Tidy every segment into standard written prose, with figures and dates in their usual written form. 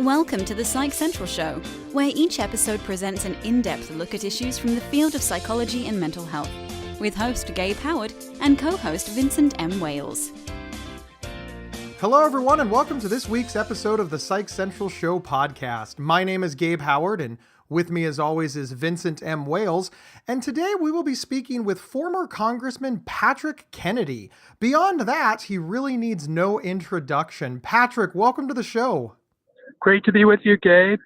Welcome to the Psych Central Show, where each episode presents an in-depth look at issues from the field of psychology and mental health, with host Gabe Howard and co-host Vincent M. Wales. Hello, everyone, and welcome to this week's episode of the Psych Central Show podcast. My name is Gabe Howard, and with me, as always, is Vincent M. Wales, and today we will be speaking with former Congressman Patrick Kennedy. Beyond that, he really needs no introduction. Patrick, welcome to the show. Great to be with you, Gabe.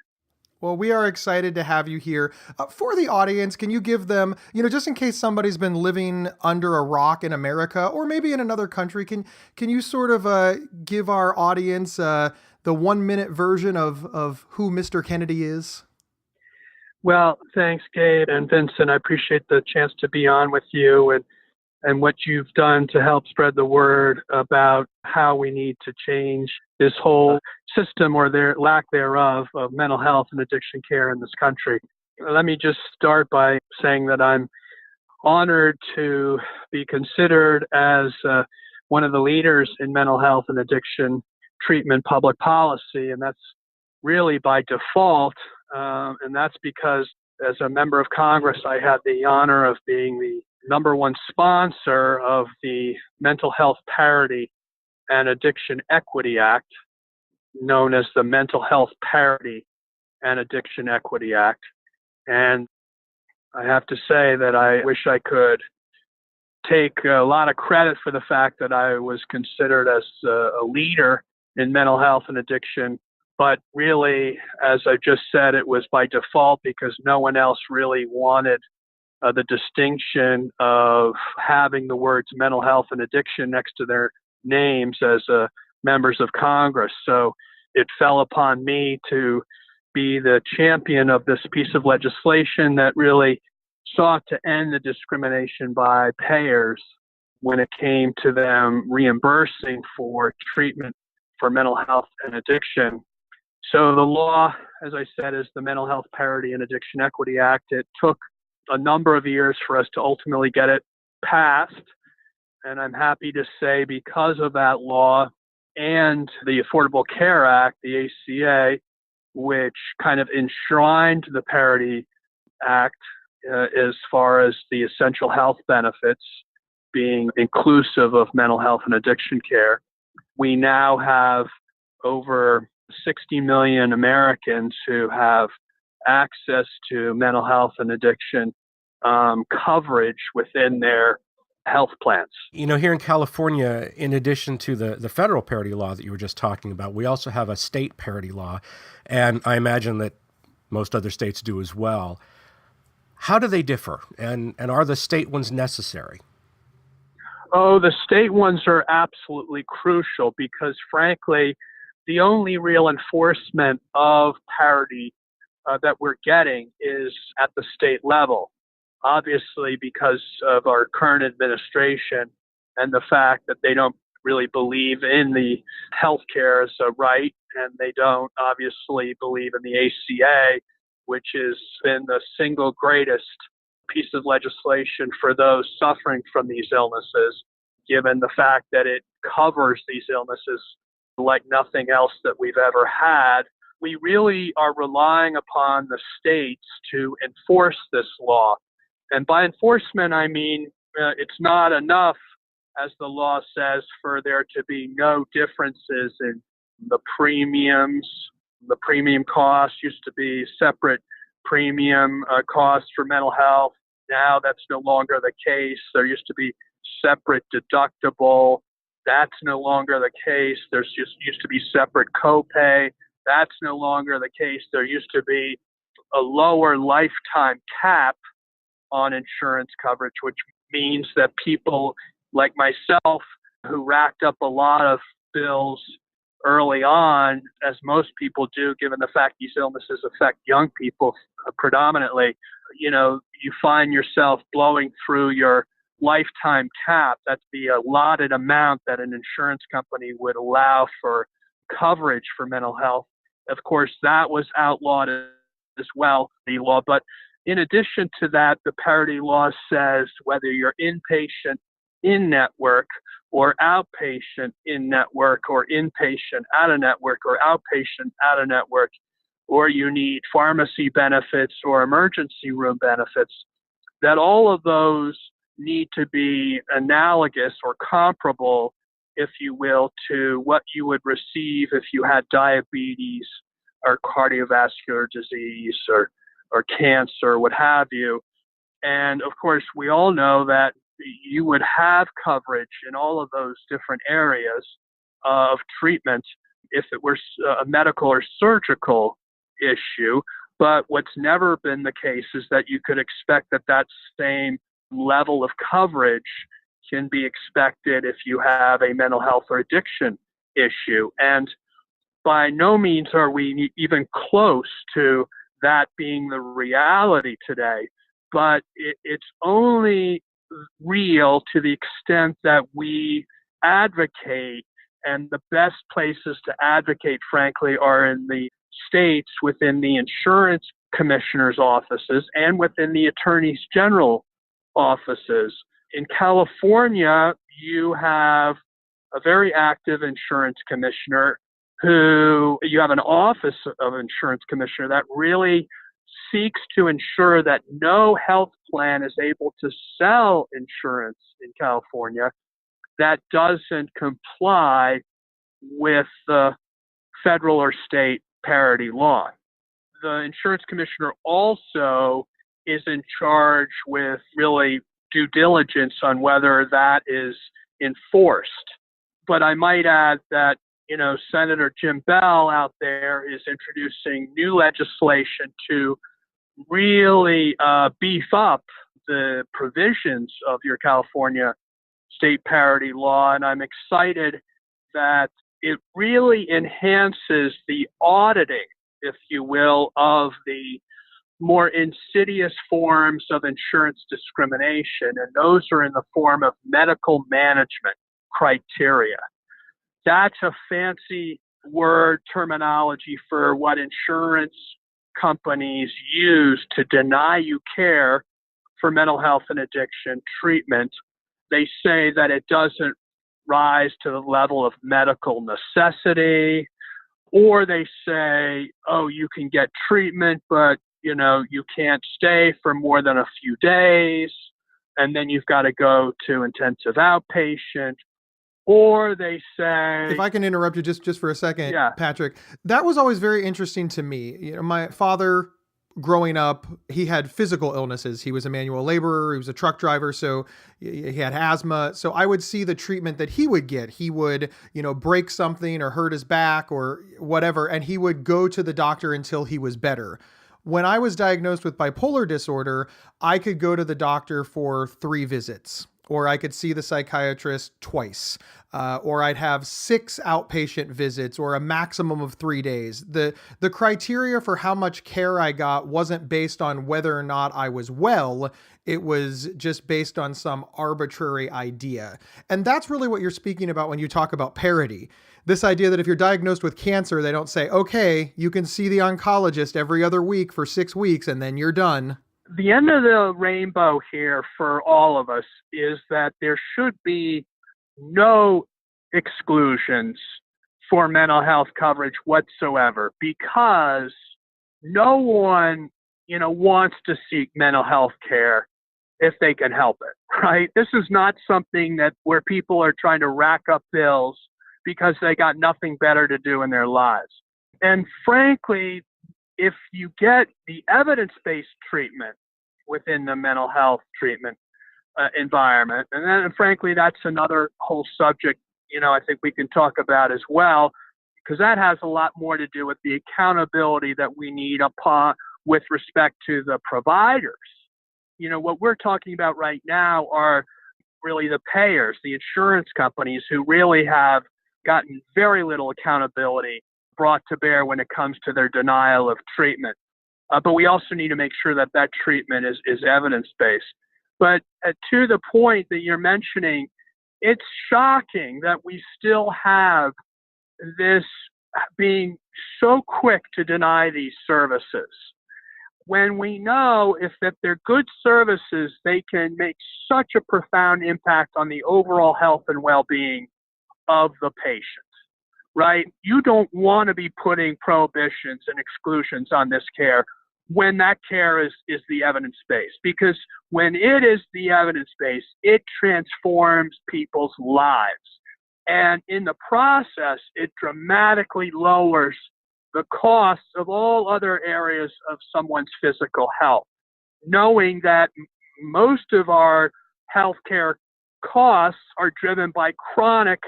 Well, we are excited to have you here. For the audience, can you give them, just in case somebody's been living under a rock in America or maybe in another country, can you sort of give our audience the 1-minute version of who Mr. Kennedy is? Well, thanks, Gabe and Vincent. I appreciate the chance to be on with you and what you've done to help spread the word about how we need to change this whole system or their lack thereof of mental health and addiction care in this country. Let me just start by saying that I'm honored to be considered as one of the leaders in mental health and addiction treatment public policy, and that's really by default, and that's because as a member of Congress, I had the honor of being the number one sponsor of the Mental Health Parity and Addiction Equity Act, known as the Mental Health Parity and Addiction Equity Act. And I have to say that I wish I could take a lot of credit for the fact that I was considered as a leader in mental health and addiction. But really, as I just said, it was by default because no one else really wanted the distinction of having the words mental health and addiction next to their names as members of Congress. So it fell upon me to be the champion of this piece of legislation that really sought to end the discrimination by payers when it came to them reimbursing for treatment for mental health and addiction. So the law, as I said, is the Mental Health Parity and Addiction Equity Act. It took a number of years for us to ultimately get it passed. And I'm happy to say because of that law and the Affordable Care Act, the ACA, which kind of enshrined the Parity Act as far as the essential health benefits being inclusive of mental health and addiction care, we now have over 60 million Americans who have access to mental health and addiction coverage within their health plans. Here in California, in addition to the federal parity law that you were just talking about, we also have a state parity law, and I imagine that most other states do as well. How do they differ, and are the state ones necessary? Oh, the state ones are absolutely crucial because, frankly, the only real enforcement of parity that we're getting is at the state level. Obviously, because of our current administration and the fact that they don't really believe in the healthcare as a right, and they don't obviously believe in the ACA, which has been the single greatest piece of legislation for those suffering from these illnesses, given the fact that it covers these illnesses like nothing else that we've ever had. We really are relying upon the states to enforce this law. And by enforcement, I mean it's not enough, as the law says, for there to be no differences in the premiums. The premium cost used to be separate premium costs for mental health. Now that's no longer the case. There used to be separate deductible. That's no longer the case. There's just used to be separate copay. That's no longer the case. There used to be a lower lifetime cap on insurance coverage, which means that people like myself who racked up a lot of bills early on, as most people do, given the fact these illnesses affect young people predominantly, you find yourself blowing through your lifetime cap. That's the allotted amount that an insurance company would allow for coverage for mental health. Of course, that was outlawed as well, the law. But in addition to that, the parity law says whether you're inpatient, in-network, or outpatient in-network, or inpatient out-of-network, or outpatient out-of-network, or you need pharmacy benefits or emergency room benefits, that all of those need to be analogous or comparable, if you will, to what you would receive if you had diabetes or cardiovascular disease or cancer, what have you. And of course, we all know that you would have coverage in all of those different areas of treatment if it were a medical or surgical issue. But what's never been the case is that you could expect that that same level of coverage can be expected if you have a mental health or addiction issue. And by no means are we even close to that being the reality today, but it's only real to the extent that we advocate, and the best places to advocate, frankly, are in the states within the insurance commissioners' offices and within the attorneys general offices. In California, you have a very active insurance commissioner who, you have an office of insurance commissioner that really seeks to ensure that no health plan is able to sell insurance in California that doesn't comply with the federal or state parity law. The insurance commissioner also is in charge with really due diligence on whether that is enforced. But I might add that, Senator Jim Bell out there is introducing new legislation to really beef up the provisions of your California state parity law. And I'm excited that it really enhances the auditing, if you will, of the more insidious forms of insurance discrimination. And those are in the form of medical management criteria. That's a fancy word terminology for what insurance companies use to deny you care for mental health and addiction treatment. They say that it doesn't rise to the level of medical necessity, or they say, oh, you can get treatment, but you can't stay for more than a few days, and then you've got to go to intensive outpatient. Or they say... If I can interrupt you just for a second, yeah. Patrick, that was always very interesting to me. My father, growing up, he had physical illnesses. He was a manual laborer. He was a truck driver. So he had asthma. So I would see the treatment that he would get. He would, break something or hurt his back or whatever, and he would go to the doctor until he was better. When I was diagnosed with bipolar disorder, I could go to the doctor for 3 visits, or I could see the psychiatrist twice, or I'd have 6 outpatient visits, or a maximum of 3 days. The criteria for how much care I got wasn't based on whether or not I was well. It was just based on some arbitrary idea. And that's really what you're speaking about when you talk about parity. This idea that if you're diagnosed with cancer, they don't say, okay, you can see the oncologist every other week for 6 weeks and then you're done. The end of the rainbow here for all of us is that there should be no exclusions for mental health coverage whatsoever, because no one, wants to seek mental health care if they can help it, right? This is not something where people are trying to rack up bills because they got nothing better to do in their lives. And frankly, if you get the evidence-based treatment within the mental health treatment environment, and then frankly, that's another whole subject, I think we can talk about as well, because that has a lot more to do with the accountability that we need with respect to the providers. What we're talking about right now are really the payers, the insurance companies, who really have gotten very little accountability brought to bear when it comes to their denial of treatment. But we also need to make sure that that treatment is evidence-based. But to the point that you're mentioning, it's shocking that we still have this being so quick to deny these services. when we know if that they're good services, they can make such a profound impact on the overall health and well-being of the patient, right? You don't want to be putting prohibitions and exclusions on this care when that care is the evidence-based, because when it is the evidence-based, it transforms people's lives. And in the process, it dramatically lowers the costs of all other areas of someone's physical health, knowing that most of our healthcare costs are driven by chronic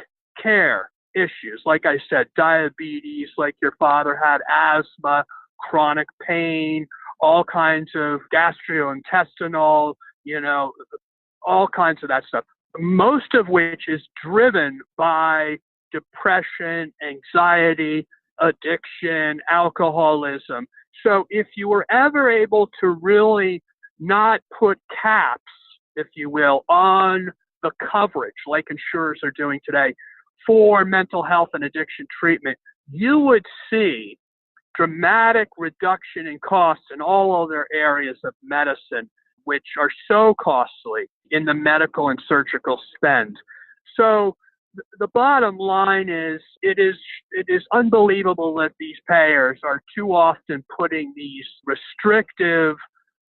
care issues. Like I said, diabetes, like your father had, asthma, chronic pain, all kinds of gastrointestinal, all kinds of that stuff, most of which is driven by depression, anxiety, addiction, alcoholism. So if you were ever able to really not put caps, if you will, on the coverage like insurers are doing today for mental health and addiction treatment, you would see dramatic reduction in costs in all other areas of medicine, which are so costly in the medical and surgical spend. So the bottom line is, it is unbelievable that these payers are too often putting these restrictive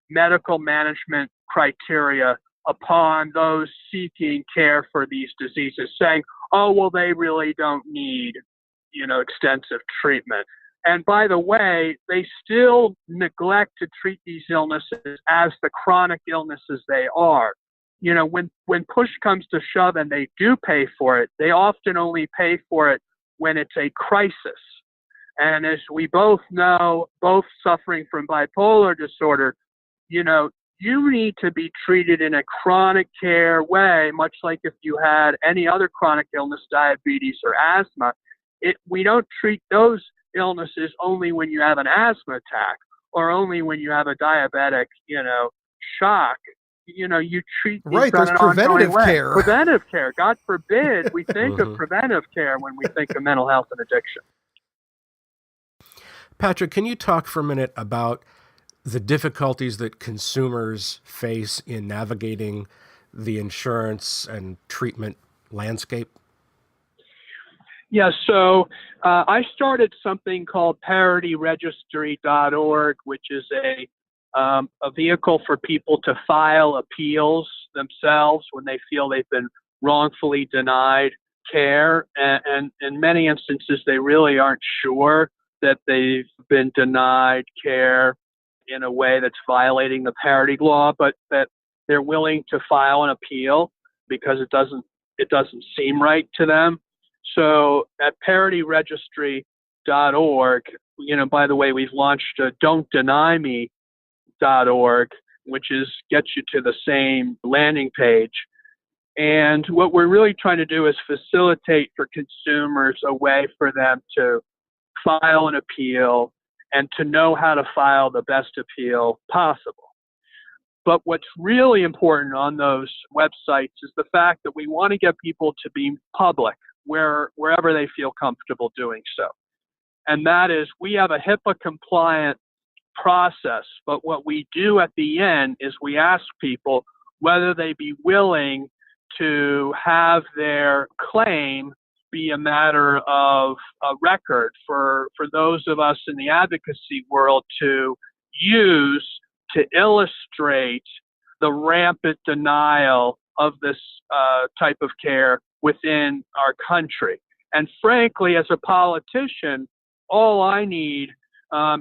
medical management criteria upon those seeking care for these diseases, saying, oh, well, they really don't need, extensive treatment. And by the way, they still neglect to treat these illnesses as the chronic illnesses they are. When push comes to shove and they do pay for it, they often only pay for it when it's a crisis. And as we both know, both suffering from bipolar disorder, you need to be treated in a chronic care way, much like if you had any other chronic illness, diabetes or asthma. We don't treat those illnesses only when you have an asthma attack or only when you have a diabetic, shock. You treat these right. There's on an preventative ongoing way. care. Preventative care. God forbid we think of preventive care when we think of mental health and addiction. Patrick, can you talk for a minute about the difficulties that consumers face in navigating the insurance and treatment landscape? Yeah, so I started something called ParityRegistry.org, which is a vehicle for people to file appeals themselves when they feel they've been wrongfully denied care. And in many instances, they really aren't sure that they've been denied care in a way that's violating the parity law, but that they're willing to file an appeal because it doesn't seem right to them. So at ParityRegistry.org, by the way, we've launched Don'tDenyMe.org, which gets you to the same landing page. And what we're really trying to do is facilitate for consumers a way for them to file an appeal and to know how to file the best appeal possible. But what's really important on those websites is the fact that we want to get people to be public wherever they feel comfortable doing so. And that is, we have a HIPAA compliant process, but what we do at the end is we ask people whether they be willing to have their claim be a matter of a record for those of us in the advocacy world to use to illustrate the rampant denial of this type of care within our country. And frankly, as a politician, all I need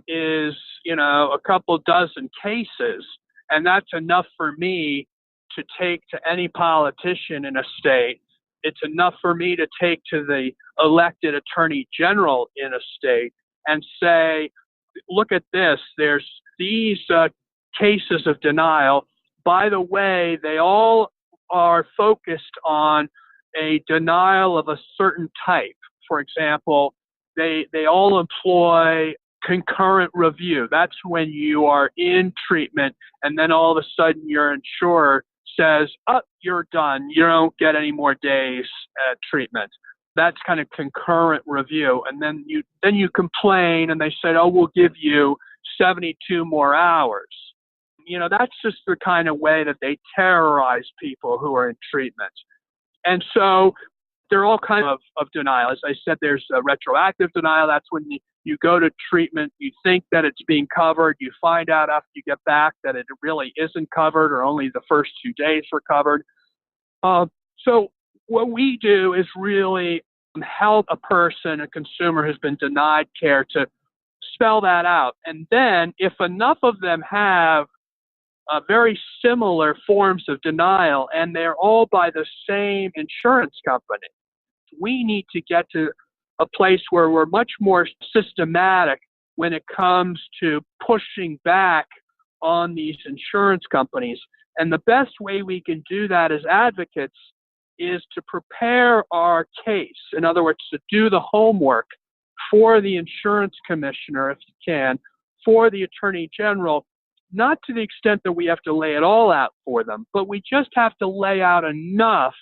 is, a couple dozen cases, and that's enough for me to take to any politician in a state. It's enough for me to take to the elected attorney general in a state and say, look at this, there's these cases of denial. By the way, they all are focused on a denial of a certain type. For example, they all employ concurrent review. That's when you are in treatment and then all of a sudden your insurer says, oh, you're done. You don't get any more days at treatment. That's kind of concurrent review. And then you complain and they said, oh, we'll give you 72 more hours. That's just the kind of way that they terrorize people who are in treatment. And so there are all kinds of denial. As I said, there's a retroactive denial. That's when you go to treatment, you think that it's being covered. You find out after you get back that it really isn't covered, or only the first 2 days were covered. So what we do is really help a consumer who's been denied care, to spell that out. And then if enough of them have very similar forms of denial, and they're all by the same insurance company, we need to get to a place where we're much more systematic when it comes to pushing back on these insurance companies. And the best way we can do that as advocates is to prepare our case. In other words, to do the homework for the insurance commissioner, if you can, for the attorney general, not to the extent that we have to lay it all out for them, but we just have to lay out enough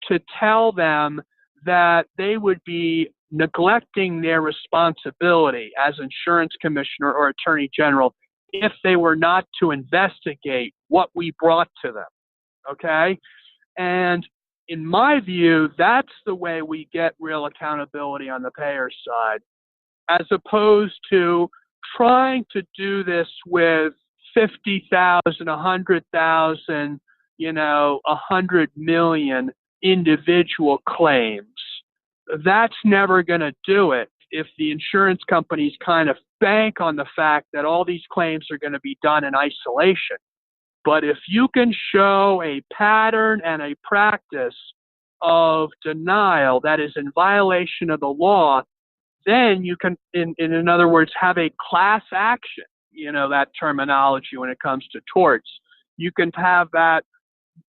to tell them that they would be neglecting their responsibility as insurance commissioner or attorney general if they were not to investigate what we brought to them. Okay? And in my view, that's the way we get real accountability on the payer side, as opposed to trying to do this with 50,000, 100,000, 100 million individual claims. That's never going to do it if the insurance companies kind of bank on the fact that all these claims are going to be done in isolation. But if you can show a pattern and a practice of denial that is in violation of the law, then you can, in other words, have a class action, that terminology when it comes to torts. You can have that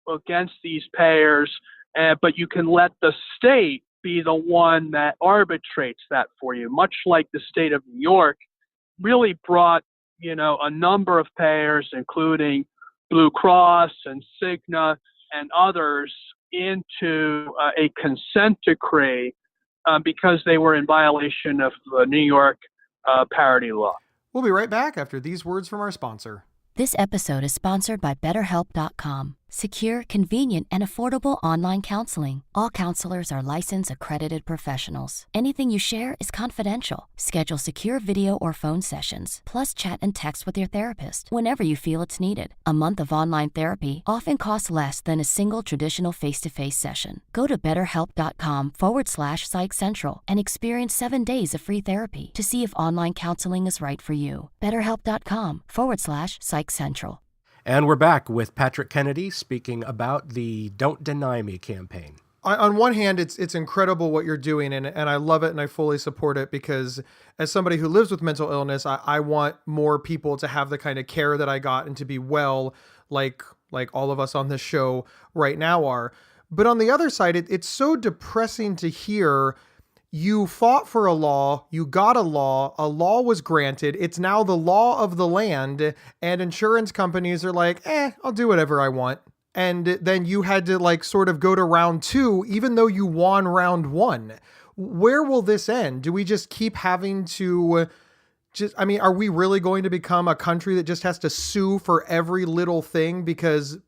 against these payers, but you can let the state be the one that arbitrates that for you, much like the state of New York really brought, a number of payers, including Blue Cross and Cigna and others, into a consent decree because they were in violation of New York parity law. We'll be right back after these words from our sponsor. This episode is sponsored by BetterHelp.com. Secure, convenient, and affordable online counseling. All counselors are licensed, accredited professionals. Anything you share is confidential. Schedule secure video or phone sessions, plus chat and text with your therapist whenever you feel it's needed. A month of online therapy often costs less than a single traditional face-to-face session. Go to BetterHelp.com/PsychCentral and experience 7 days of free therapy to see if online counseling is right for you. BetterHelp.com/PsychCentral. And we're back with Patrick Kennedy speaking about the Don't Deny Me campaign. On one hand, it's incredible what you're doing, and I love it and I fully support it, because as somebody who lives with mental illness, I want more people to have the kind of care that I got and to be well, like all of us on this show right now are. But on the other side, it's so depressing to hear you fought for a law, you got a law was granted, it's now the law of the land, and insurance companies are like, I'll do whatever I want. And then you had to sort of go to round 2, even though you won round 1. Where will this end? Do we just keep having to are we really going to become a country that just has to sue for every little thing because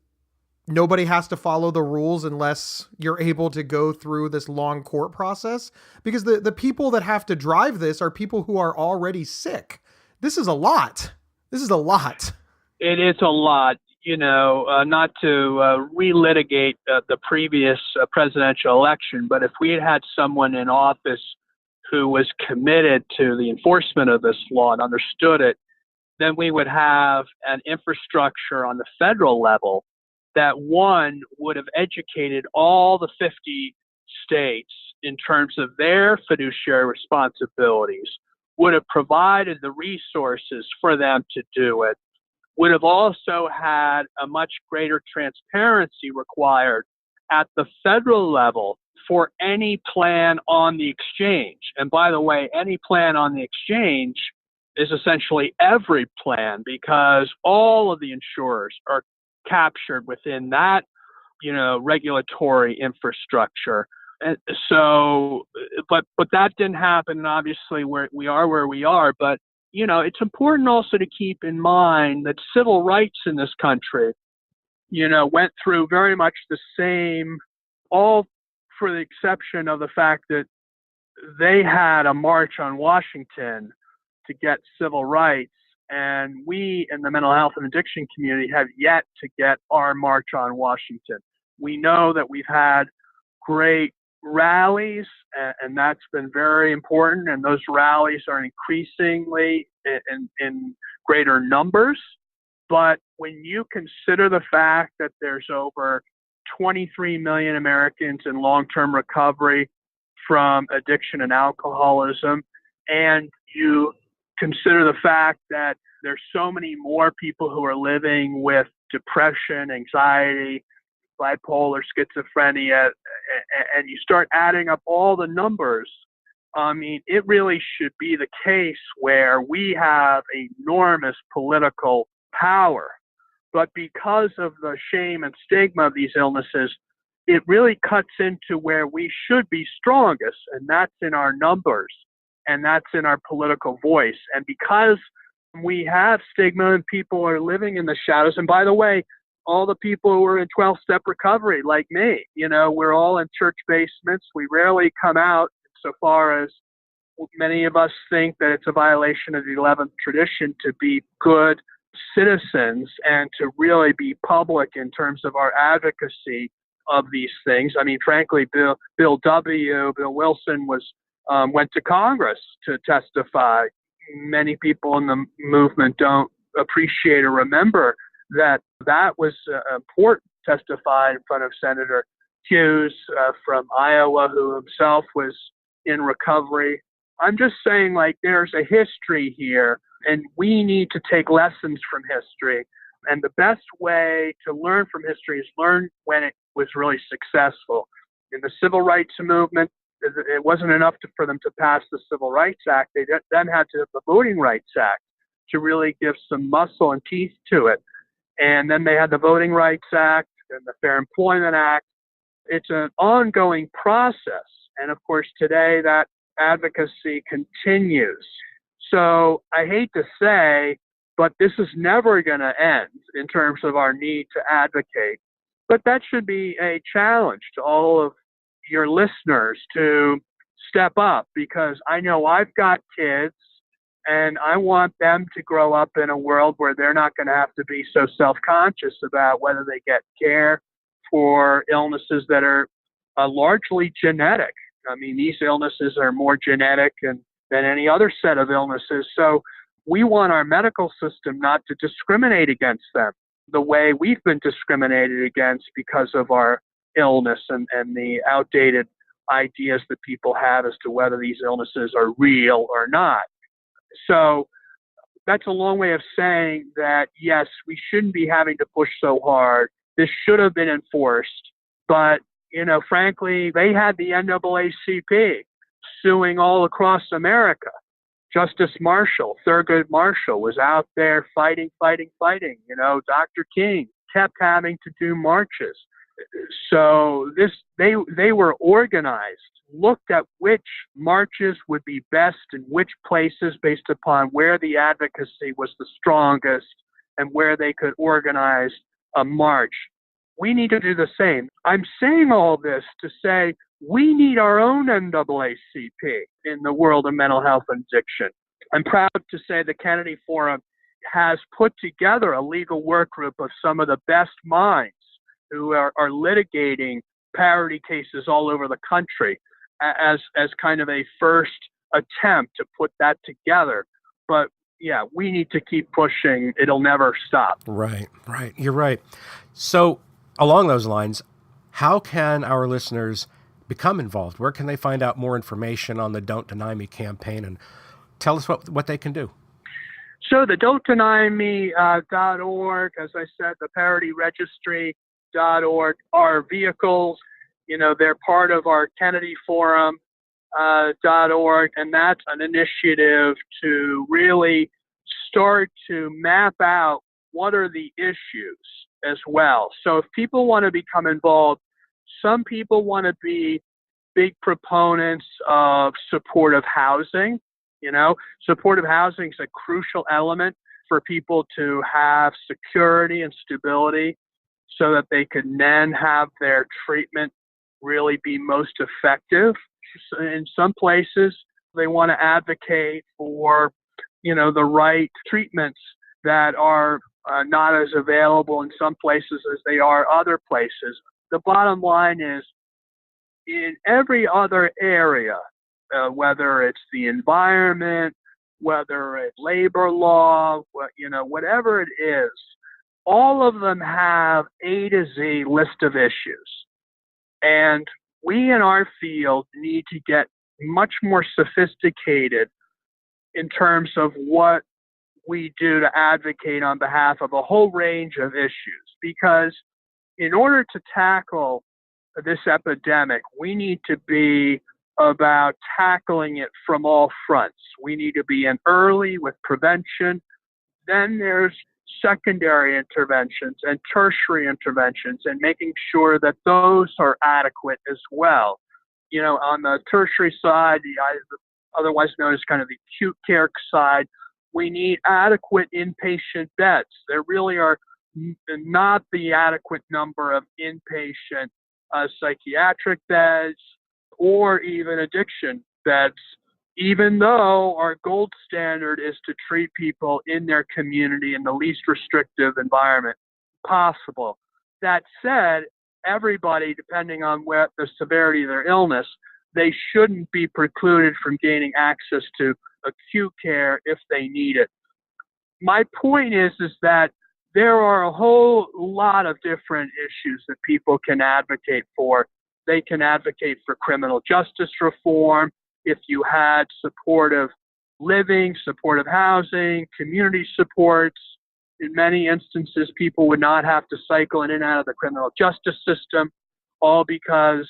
nobody has to follow the rules unless you're able to go through this long court process? Because the people that have to drive this are people who are already sick. This is a lot. It is a lot. Not to relitigate the previous presidential election, but if we had someone in office who was committed to the enforcement of this law and understood it, then we would have an infrastructure on the federal level that one would have educated all the 50 states in terms of their fiduciary responsibilities, would have provided the resources for them to do it, would have also had a much greater transparency required at the federal level for any plan on the exchange. And by the way, any plan on the exchange is essentially every plan, because all of the insurers are captured within that, regulatory infrastructure. And so, but that didn't happen. And obviously we are where we are, but it's important also to keep in mind that civil rights in this country, went through very much the same, all for the exception of the fact that they had a march on Washington to get civil rights. And we in the mental health and addiction community have yet to get our march on Washington. We know that we've had great rallies, and that's been very important. And those rallies are increasingly in greater numbers. But when you consider the fact that there's over 23 million Americans in long-term recovery from addiction and alcoholism, and you consider the fact that there's so many more people who are living with depression, anxiety, bipolar, schizophrenia, and you start adding up all the numbers, it really should be the case where we have enormous political power. But because of the shame and stigma of these illnesses, it really cuts into where we should be strongest, and that's in our numbers, and that's in our political voice. And because we have stigma and people are living in the shadows, and by the way, all the people who are in 12-step recovery, like me, we're all in church basements. We rarely come out, so far as many of us think that it's a violation of the 11th tradition to be good citizens and to really be public in terms of our advocacy of these things. Frankly, Bill Wilson went to Congress to testify. Many people in the movement don't appreciate or remember that was important, testify in front of Senator Hughes from Iowa, who himself was in recovery. I'm just saying, there's a history here, and we need to take lessons from history. And the best way to learn from history is learn when it was really successful. In the civil rights movement, it wasn't enough for them to pass the Civil Rights Act. They then had to have the Voting Rights Act to really give some muscle and teeth to it. And then they had the Voting Rights Act and the Fair Employment Act. It's an ongoing process. And of course, today that advocacy continues. So I hate to say, but this is never going to end in terms of our need to advocate. But that should be a challenge to all of your listeners to step up, because I know I've got kids and I want them to grow up in a world where they're not going to have to be so self-conscious about whether they get care for illnesses that are largely genetic. These illnesses are more genetic than any other set of illnesses. So we want our medical system not to discriminate against them the way we've been discriminated against because of our illness and the outdated ideas that people have as to whether these illnesses are real or not. So that's a long way of saying that, yes, we shouldn't be having to push so hard. This should have been enforced. But, frankly, they had the NAACP suing all across America. Justice Marshall, Thurgood Marshall, was out there fighting. Dr. King kept having to do marches. So they were organized, looked at which marches would be best in which places based upon where the advocacy was the strongest and where they could organize a march. We need to do the same. I'm saying all this to say we need our own NAACP in the world of mental health and addiction. I'm proud to say the Kennedy Forum has put together a legal work group of some of the best minds who are litigating parity cases all over the country as kind of a first attempt to put that together. But yeah, we need to keep pushing. It'll never stop. Right. You're right. So along those lines, how can our listeners become involved? Where can they find out more information on the Don't Deny Me campaign? And tell us what they can do. So the don'tdenyme.org, as I said, the Parity Registry.org are vehicles. They're part of our Kennedy Forum .org, and that's an initiative to really start to map out what are the issues as well. So if people want to become involved, some people want to be big proponents of supportive housing. Supportive housing is a crucial element for people to have security and stability so that they can then have their treatment really be most effective. In some places, they want to advocate for, the right treatments that are not as available in some places as they are other places. The bottom line is, in every other area, whether it's the environment, whether it's labor law, whatever it is, all of them have A to Z list of issues. And we in our field need to get much more sophisticated in terms of what we do to advocate on behalf of a whole range of issues. Because in order to tackle this epidemic, we need to be about tackling it from all fronts. We need to be in early with prevention. Then there's secondary interventions and tertiary interventions, and making sure that those are adequate as well. On the tertiary side, otherwise known as kind of the acute care side, we need adequate inpatient beds. There really are not the adequate number of inpatient psychiatric beds or even addiction beds, even though our gold standard is to treat people in their community in the least restrictive environment possible. That said, everybody, depending on where the severity of their illness, they shouldn't be precluded from gaining access to acute care if they need it. My point is that there are a whole lot of different issues that people can advocate for. They can advocate for criminal justice reform. If you had supportive living, supportive housing, community supports, in many instances, people would not have to cycle in and out of the criminal justice system, all because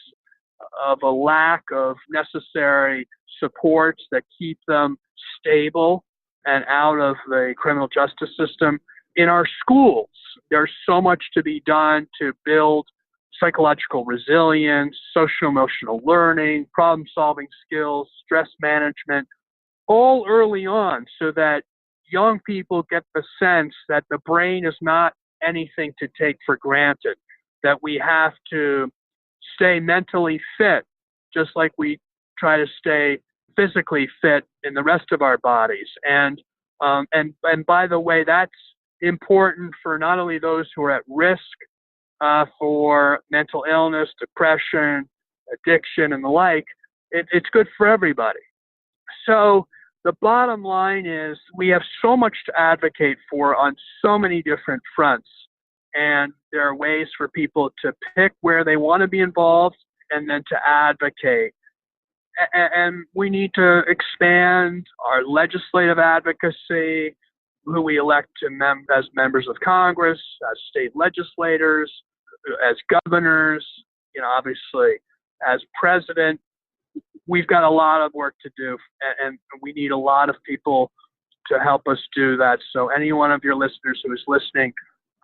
of a lack of necessary supports that keep them stable and out of the criminal justice system. In our schools, there's so much to be done to build psychological resilience, social-emotional learning, problem-solving skills, stress management, all early on, so that young people get the sense that the brain is not anything to take for granted, that we have to stay mentally fit, just like we try to stay physically fit in the rest of our bodies. And by the way, that's important for not only those who are at risk for mental illness, depression, addiction, and the like. It's good for everybody. So the bottom line is we have so much to advocate for on so many different fronts. And there are ways for people to pick where they want to be involved and then to advocate. And we need to expand our legislative advocacy, who we elect as members of Congress, as state legislators, as governors, obviously as president. We've got a lot of work to do, and we need a lot of people to help us do that. So any one of your listeners who is listening,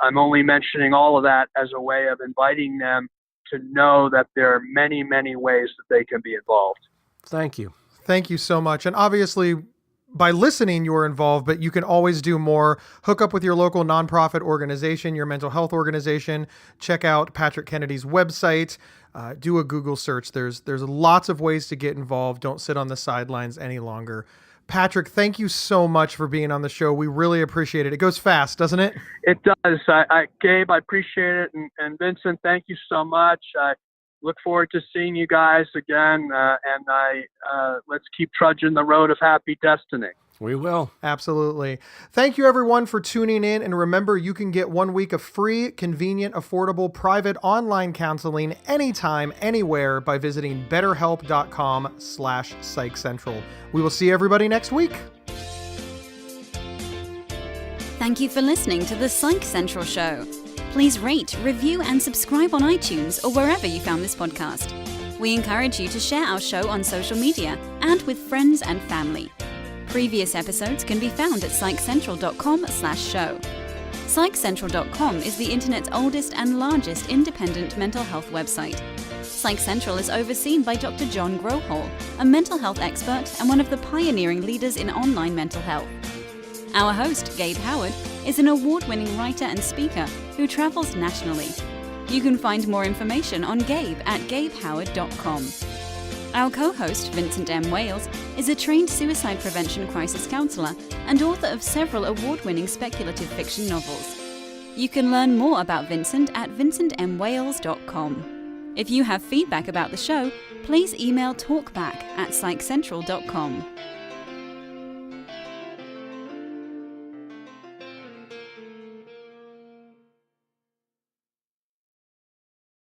I'm only mentioning all of that as a way of inviting them to know that there are many, many ways that they can be involved. Thank you. Thank you so much. And obviously, by listening, you're involved, but you can always do more. Hook up with your local nonprofit organization, your mental health organization. Check out Patrick Kennedy's website. Do a Google search. There's lots of ways to get involved. Don't sit on the sidelines any longer. Patrick, thank you so much for being on the show. We really appreciate it. It goes fast, doesn't it? It does. Gabe, I appreciate it. And Vincent, thank you so much. I look forward to seeing you guys again. Let's keep trudging the road of happy destiny. We will. Absolutely. Thank you, everyone, for tuning in. And remember, you can get 1 week of free, convenient, affordable, private online counseling anytime, anywhere by visiting betterhelp.com/psychcentral. We will see everybody next week. Thank you for listening to the Psych Central Show. Please rate, review, and subscribe on iTunes or wherever you found this podcast. We encourage you to share our show on social media and with friends and family. Previous episodes can be found at psychcentral.com/show. Psychcentral.com is the internet's oldest and largest independent mental health website. Psych Central is overseen by Dr. John Grohol, a mental health expert and one of the pioneering leaders in online mental health. Our host, Gabe Howard, is an award-winning writer and speaker who travels nationally. You can find more information on Gabe at gabehoward.com. Our co-host, Vincent M. Wales, is a trained suicide prevention crisis counselor and author of several award-winning speculative fiction novels. You can learn more about Vincent at vincentmwales.com. If you have feedback about the show, please email talkback@psychcentral.com.